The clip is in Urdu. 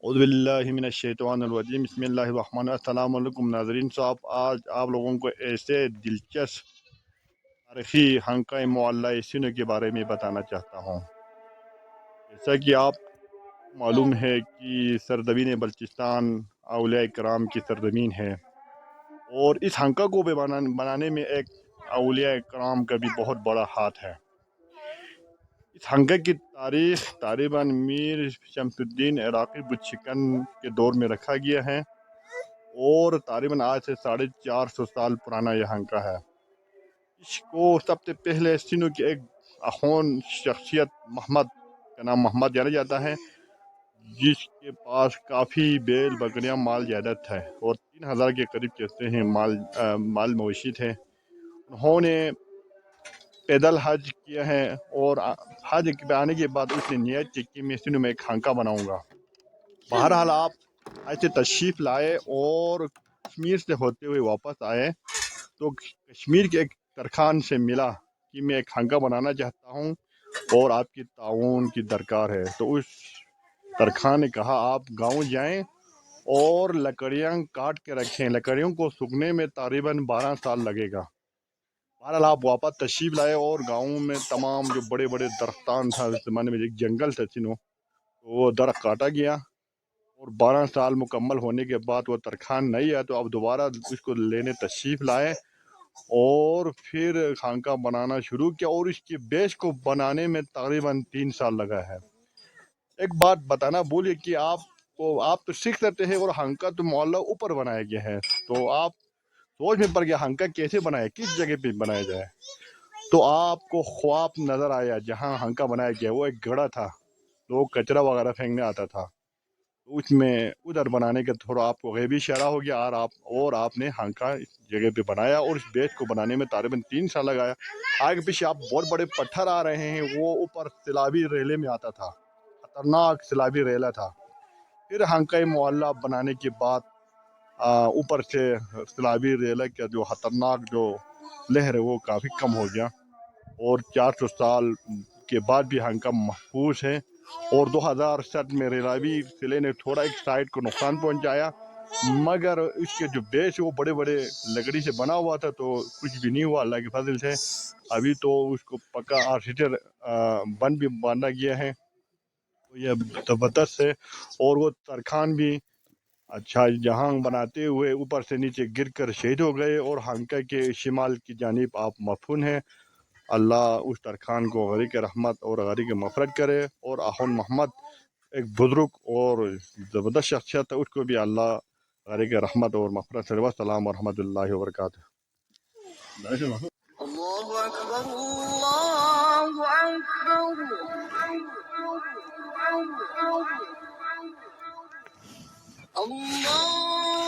اعوذ باللہ من الشیطان الرجیم بسم اللہ الرحمن الرحیم۔ السلام علیکم ناظرین صاحب، آج آپ لوگوں کو ایسے دلچسپ تاریخی حنقۂ معلیٰ سندھ کے بارے میں بتانا چاہتا ہوں۔ جیسا کہ آپ کو معلوم ہے کہ سرزمین بلوچستان اولیاء کرام کی سرزمین ہے، اور اس حنقہ کو بھی بنانے میں ایک اولیاء کرام کا بھی بہت بڑا ہاتھ ہے۔ اس حنقہ کی تاریخ تقریباً میر شمس الدین عراقی بچکن کے دور میں رکھا گیا ہے، اور تقریباً آج سے 450 سال پرانا یہ حنقہ ہے۔ اس کو سب سے پہلے سندھ کی ایک اخون شخصیت محمد کا نام محمد جانا جاتا ہے، جس کے پاس کافی بیل بکریاں مال جائیداد ہے، اور 3000 کے قریب کہتے ہیں مال مویشی تھے۔ انہوں نے پیدل حج کیا ہے، اور حج پہ آنے کے بعد اس نے نیت کی کہ میں سندھ میں ایک خانقہ بناؤں گا۔ بہرحال آپ ایسے تشریف لائے اور کشمیر سے ہوتے ہوئے واپس آئے تو کشمیر کے ایک ترخان سے ملا کہ میں ایک خانقہ بنانا چاہتا ہوں اور آپ کی تعاون کی درکار ہے۔ تو اس ترخان نے کہا آپ گاؤں جائیں اور لکڑیاں کاٹ کے رکھیں، لکڑیوں کو سوکھنے میں تقریباً 12 سال لگے گا۔ بہرحال آپ واپس تشریف لائے اور گاؤں میں تمام جو بڑے بڑے درختان تھا، اس زمانے میں ایک جنگل تھا سنو، وہ درخت کاٹا گیا، اور 12 سال مکمل ہونے کے بعد وہ ترخان نہیں آیا تو اب دوبارہ اس کو لینے تشریف لائے اور پھر خانقہ بنانا شروع کیا، اور اس کی بیس کو بنانے میں تقریباً 3 سال لگا ہے۔ ایک بات بتانا بھولے کہ آپ تو سیکھ سکتے ہیں، اور خانقہ تو معلیٰ اوپر بنایا گیا ہے، تو آپ سوچ میں پڑ گیا خانقہ کیسے بنائے، کس جگہ پہ بنایا جائے۔ تو آپ کو خواب نظر آیا جہاں خانقہ بنایا گیا وہ ایک گڑھا تھا، لوگ کچرا وغیرہ پھینکنے آتا تھا، اس میں ادھر بنانے کا تھوڑا آپ کو غیبی اشارہ ہو گیا، اور آپ نے خانقہ اس جگہ پہ بنایا، اور اس بیس کو بنانے میں تقریباً 3 سال لگایا۔ آگے پیچھے آپ بہت بڑے پتھر آ رہے ہیں، وہ اوپر سیلابی ریلے میں آتا تھا، خطرناک سیلابی ریلا تھا۔ پھر خانقہ معلیٰ بنانے کے بعد اوپر سے سیلابی ریلا کا جو خطرناک جو لہر ہے وہ کافی کم ہو گیا، اور 400 سال کے بعد بھی خانقہ محفوظ ہے۔ اور 2007 میں ریلاوی سلے نے تھوڑا ایک سائڈ کو نقصان پہنچایا، مگر اس کے جو بیس ہے وہ بڑے بڑے لکڑی سے بنا ہوا تھا، تو کچھ بھی نہیں ہوا اللہ کے فضل سے۔ ابھی تو اس کو پکا آرٹیفیشل بند بھی باندھا گیا ہے، تو یہ زبردست ہے۔ اور وہ ترخان بھی اچھا جہاں بناتے ہوئے اوپر سے نیچے گر کر شہید ہو گئے، اور خانقہ کے شمال کی جانب آپ مدفون ہیں۔ اللہ اس ترخان کو غریق رحمت اور غریق مغفرت کرے، اور آخون محمد ایک بزرگ اور زبردست شخصیت ہے، اس کو بھی اللہ غریق رحمت اور مغفرت کرے۔ السلام ورحمۃ اللہ وبرکاتہ۔ اللہ اکبر اللہ اکبر اللہ